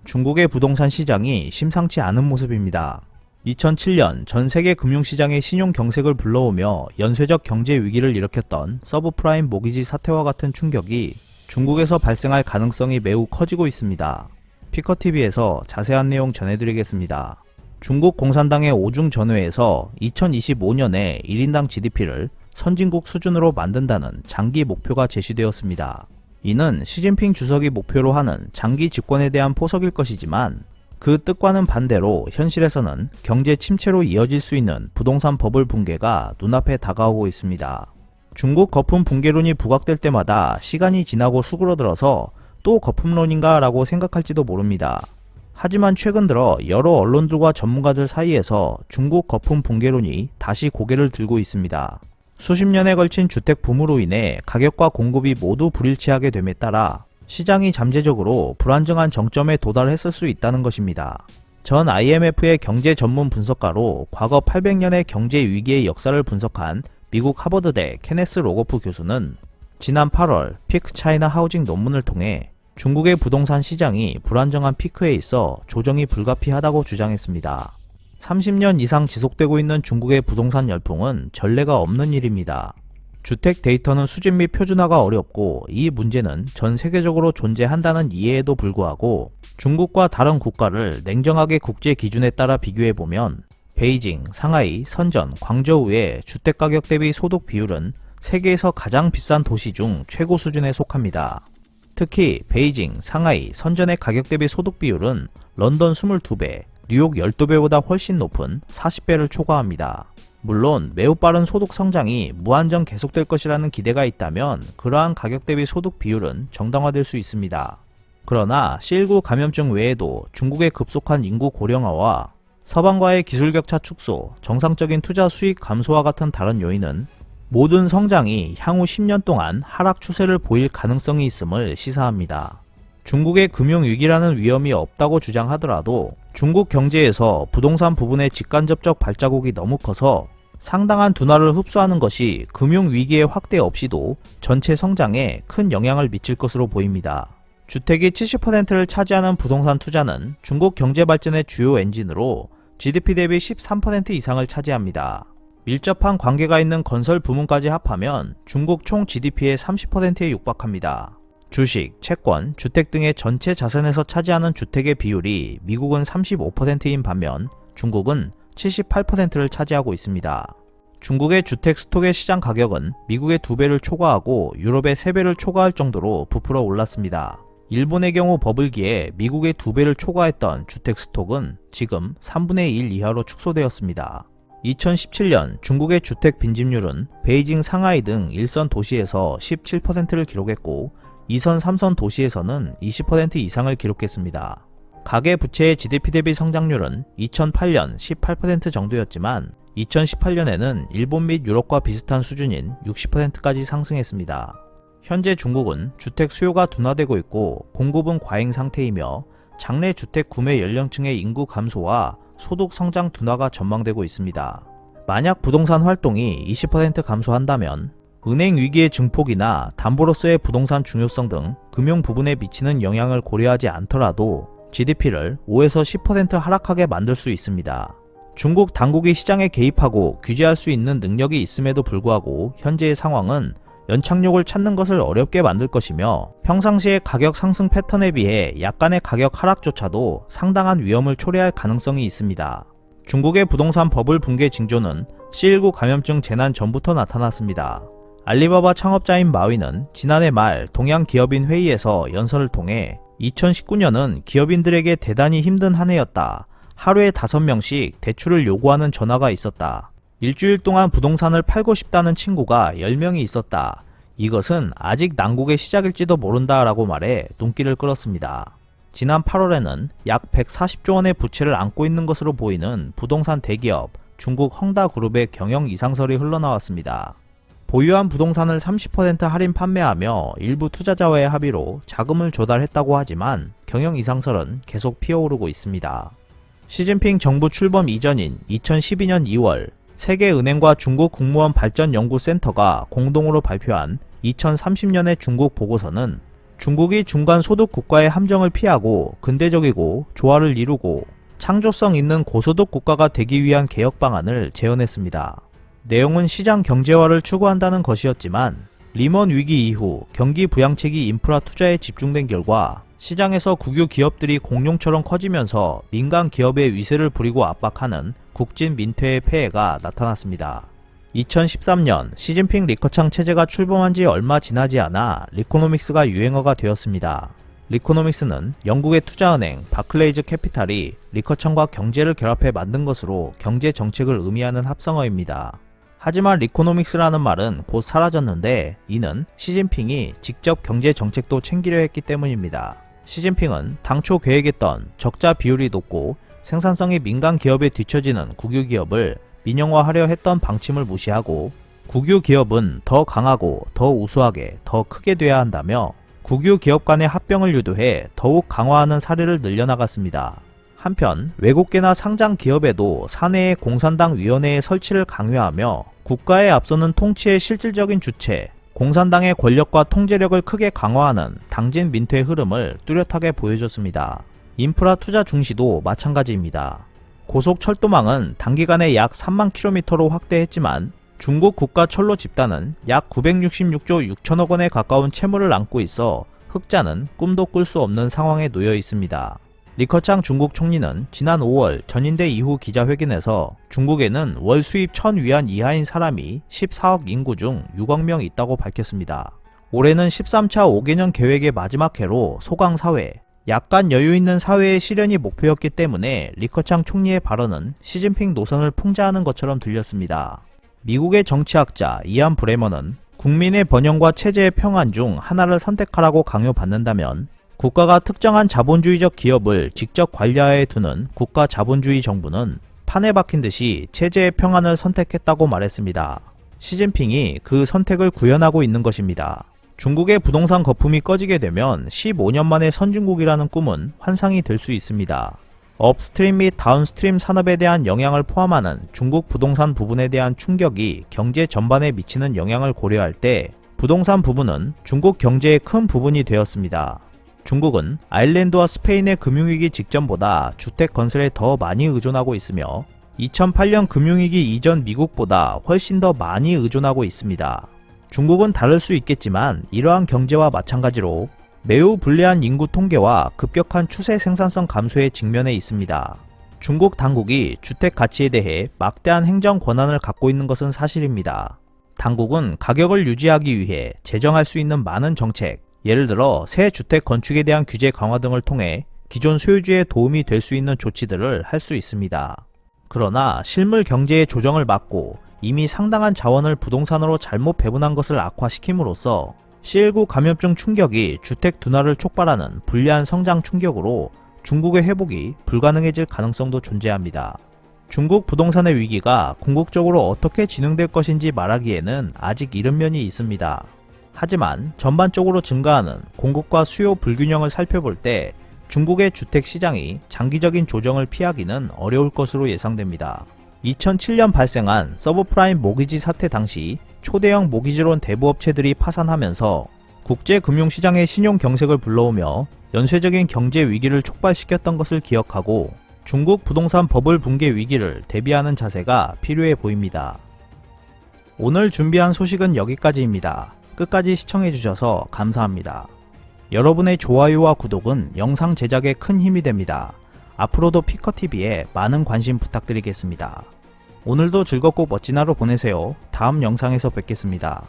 중국의 부동산 시장이 심상치 않은 모습입니다. 2007년 전 세계 금융시장의 신용 경색을 불러오며 연쇄적 경제 위기를 일으켰던 서브프라임 모기지 사태와 같은 충격이 중국에서 발생할 가능성이 매우 커지고 있습니다. 피커TV에서 자세한 내용 전해드리겠습니다. 중국 공산당의 5중 전회에서 2025년에 1인당 GDP를 선진국 수준으로 만든다는 장기 목표가 제시되었습니다. 이는 시진핑 주석이 목표로 하는 장기 집권에 대한 포석일 것이지만 그 뜻과는 반대로 현실에서는 경제 침체로 이어질 수 있는 부동산 버블 붕괴가 눈앞에 다가오고 있습니다. 중국 거품 붕괴론이 부각될 때마다 시간이 지나고 수그러들어서 또 거품론인가 라고 생각할지도 모릅니다. 하지만 최근 들어 여러 언론들과 전문가들 사이에서 중국 거품 붕괴론이 다시 고개를 들고 있습니다. 수십 년에 걸친 주택 붐으로 인해 가격과 공급이 모두 불일치하게 됨에 따라 시장이 잠재적으로 불안정한 정점에 도달했을 수 있다는 것입니다. 전 IMF의 경제 전문 분석가로 과거 800년의 경제 위기의 역사를 분석한 미국 하버드대 케네스 로거프 교수는 지난 8월 피크 차이나 하우징 논문을 통해 중국의 부동산 시장이 불안정한 피크에 있어 조정이 불가피하다고 주장했습니다. 30년 이상 지속되고 있는 중국의 부동산 열풍은 전례가 없는 일입니다. 주택 데이터는 수집 및 표준화가 어렵고 이 문제는 전 세계적으로 존재한다는 이해에도 불구하고 중국과 다른 국가를 냉정하게 국제 기준에 따라 비교해보면 베이징, 상하이, 선전, 광저우의 주택가격 대비 소득 비율은 세계에서 가장 비싼 도시 중 최고 수준에 속합니다. 특히 베이징, 상하이, 선전의 가격 대비 소득 비율은 런던 22배, 뉴욕 12배보다 훨씬 높은 40배를 초과합니다. 물론 매우 빠른 소득 성장이 무한정 계속될 것이라는 기대가 있다면 그러한 가격 대비 소득 비율은 정당화될 수 있습니다. 그러나 C19 감염증 외에도 중국의 급속한 인구 고령화와 서방과의 기술 격차 축소, 정상적인 투자 수익 감소와 같은 다른 요인은 모든 성장이 향후 10년 동안 하락 추세를 보일 가능성이 있음을 시사합니다. 중국의 금융위기라는 위험이 없다고 주장하더라도 중국 경제에서 부동산 부분의 직간접적 발자국이 너무 커서 상당한 둔화를 흡수하는 것이 금융위기의 확대 없이도 전체 성장에 큰 영향을 미칠 것으로 보입니다. 주택이 70%를 차지하는 부동산 투자는 중국 경제 발전의 주요 엔진으로 GDP 대비 13% 이상을 차지합니다. 밀접한 관계가 있는 건설 부문까지 합하면 중국 총 GDP의 30%에 육박합니다. 주식, 채권, 주택 등의 전체 자산에서 차지하는 주택의 비율이 미국은 35%인 반면 중국은 78%를 차지하고 있습니다. 중국의 주택 스톡의 시장 가격은 미국의 2배를 초과하고 유럽의 3배를 초과할 정도로 부풀어 올랐습니다. 일본의 경우 버블기에 미국의 2배를 초과했던 주택 스톡은 지금 3분의 1 이하로 축소되었습니다. 2017년 중국의 주택 빈집률은 베이징, 상하이 등 1선 도시에서 17%를 기록했고 2선, 3선 도시에서는 20% 이상을 기록했습니다. 가계부채의 GDP 대비 성장률은 2008년 18% 정도였지만 2018년에는 일본 및 유럽과 비슷한 수준인 60%까지 상승했습니다. 현재 중국은 주택 수요가 둔화되고 있고 공급은 과잉 상태이며 장래 주택 구매 연령층의 인구 감소와 소득 성장 둔화가 전망되고 있습니다. 만약 부동산 활동이 20% 감소한다면 은행 위기의 증폭이나 담보로서의 부동산 중요성 등 금융 부분에 미치는 영향을 고려하지 않더라도 GDP를 5에서 10% 하락하게 만들 수 있습니다. 중국 당국이 시장에 개입하고 규제할 수 있는 능력이 있음에도 불구하고 현재의 상황은 연착륙을 찾는 것을 어렵게 만들 것이며 평상시의 가격 상승 패턴에 비해 약간의 가격 하락조차도 상당한 위험을 초래할 가능성이 있습니다. 중국의 부동산 버블 붕괴 징조는 C19 감염증 재난 전부터 나타났습니다. 알리바바 창업자인 마위는 지난해 말 동양 기업인 회의에서 연설을 통해 2019년은 기업인들에게 대단히 힘든 한 해였다. 하루에 5명씩 대출을 요구하는 전화가 있었다. 일주일 동안 부동산을 팔고 싶다는 친구가 10명이 있었다. 이것은 아직 난국의 시작일지도 모른다 라고 말해 눈길을 끌었습니다. 지난 8월에는 약 140조 원의 부채를 안고 있는 것으로 보이는 부동산 대기업 중국 헝다그룹의 경영 이상설이 흘러나왔습니다. 보유한 부동산을 30% 할인 판매하며 일부 투자자와의 합의로 자금을 조달했다고 하지만 경영 이상설은 계속 피어오르고 있습니다. 시진핑 정부 출범 이전인 2012년 2월 세계은행과 중국 국무원 발전연구센터가 공동으로 발표한 2030년의 중국 보고서는 중국이 중간 소득 국가의 함정을 피하고 근대적이고 조화를 이루고 창조성 있는 고소득 국가가 되기 위한 개혁 방안을 제언했습니다. 내용은 시장 경제화를 추구한다는 것이었지만 리먼 위기 이후 경기 부양책이 인프라 투자에 집중된 결과 시장에서 국유 기업들이 공룡처럼 커지면서 민간 기업의 위세를 부리고 압박하는 국진 민퇴의 폐해가 나타났습니다. 2013년 시진핑 리커창 체제가 출범한 지 얼마 지나지 않아 리코노믹스가 유행어가 되었습니다. 리코노믹스는 영국의 투자은행 바클레이즈 캐피탈이 리커창과 경제를 결합해 만든 것으로 경제 정책을 의미하는 합성어입니다. 하지만 리코노믹스라는 말은 곧 사라졌는데 이는 시진핑이 직접 경제 정책도 챙기려 했기 때문입니다. 시진핑은 당초 계획했던 적자 비율이 높고 생산성이 민간 기업에 뒤처지는 국유 기업을 민영화하려 했던 방침을 무시하고 국유 기업은 더 강하고 더 우수하게 더 크게 돼야 한다며 국유 기업 간의 합병을 유도해 더욱 강화하는 사례를 늘려나갔습니다. 한편 외국계나 상장 기업에도 사내의 공산당 위원회의 설치를 강요하며 국가에 앞서는 통치의 실질적인 주체, 공산당의 권력과 통제력을 크게 강화하는 당진 민퇴 흐름을 뚜렷하게 보여줬습니다. 인프라 투자 중시도 마찬가지입니다. 고속철도망은 단기간에 약 3만 km로 확대했지만 중국 국가철로 집단은 약 966조 6천억 원에 가까운 채무를 안고 있어 흑자는 꿈도 꿀 수 없는 상황에 놓여 있습니다. 리커창 중국 총리는 지난 5월 전인대 이후 기자회견에서 중국에는 월 수입 1000위안 이하인 사람이 14억 인구 중 6억 명 있다고 밝혔습니다. 올해는 13차 5개년 계획의 마지막 해로 소강사회, 약간 여유 있는 사회의 실현이 목표였기 때문에 리커창 총리의 발언은 시진핑 노선을 풍자하는 것처럼 들렸습니다. 미국의 정치학자 이안 브레머는 국민의 번영과 체제의 평안 중 하나를 선택하라고 강요받는다면 국가가 특정한 자본주의적 기업을 직접 관리하에 두는 국가 자본주의 정부는 판에 박힌 듯이 체제의 평안을 선택했다고 말했습니다. 시진핑이 그 선택을 구현하고 있는 것입니다. 중국의 부동산 거품이 꺼지게 되면 15년 만에 선진국이라는 꿈은 환상이 될 수 있습니다. 업스트림 및 다운스트림 산업에 대한 영향을 포함하는 중국 부동산 부분에 대한 충격이 경제 전반에 미치는 영향을 고려할 때 부동산 부분은 중국 경제의 큰 부분이 되었습니다. 중국은 아일랜드와 스페인의 금융위기 직전보다 주택 건설에 더 많이 의존하고 있으며 2008년 금융위기 이전 미국보다 훨씬 더 많이 의존하고 있습니다. 중국은 다를 수 있겠지만 이러한 경제와 마찬가지로 매우 불리한 인구 통계와 급격한 추세 생산성 감소에 직면해 있습니다. 중국 당국이 주택 가치에 대해 막대한 행정 권한을 갖고 있는 것은 사실입니다. 당국은 가격을 유지하기 위해 제정할 수 있는 많은 정책, 예를 들어 새 주택 건축에 대한 규제 강화 등을 통해 기존 소유주에 도움이 될 수 있는 조치들을 할 수 있습니다. 그러나 실물 경제의 조정을 막고 이미 상당한 자원을 부동산으로 잘못 배분한 것을 악화시킴으로써 C19 감염증 충격이 주택 둔화를 촉발하는 불리한 성장 충격으로 중국의 회복이 불가능해질 가능성도 존재합니다. 중국 부동산의 위기가 궁극적으로 어떻게 진행될 것인지 말하기에는 아직 이른 면이 있습니다. 하지만 전반적으로 증가하는 공급과 수요 불균형을 살펴볼 때 중국의 주택 시장이 장기적인 조정을 피하기는 어려울 것으로 예상됩니다. 2007년 발생한 서브프라임 모기지 사태 당시 초대형 모기지론 대부업체들이 파산하면서 국제금융시장의 신용 경색을 불러오며 연쇄적인 경제 위기를 촉발시켰던 것을 기억하고 중국 부동산 버블 붕괴 위기를 대비하는 자세가 필요해 보입니다. 오늘 준비한 소식은 여기까지입니다. 끝까지 시청해주셔서 감사합니다. 여러분의 좋아요와 구독은 영상 제작에 큰 힘이 됩니다. 앞으로도 피커TV에 많은 관심 부탁드리겠습니다. 오늘도 즐겁고 멋진 하루 보내세요. 다음 영상에서 뵙겠습니다.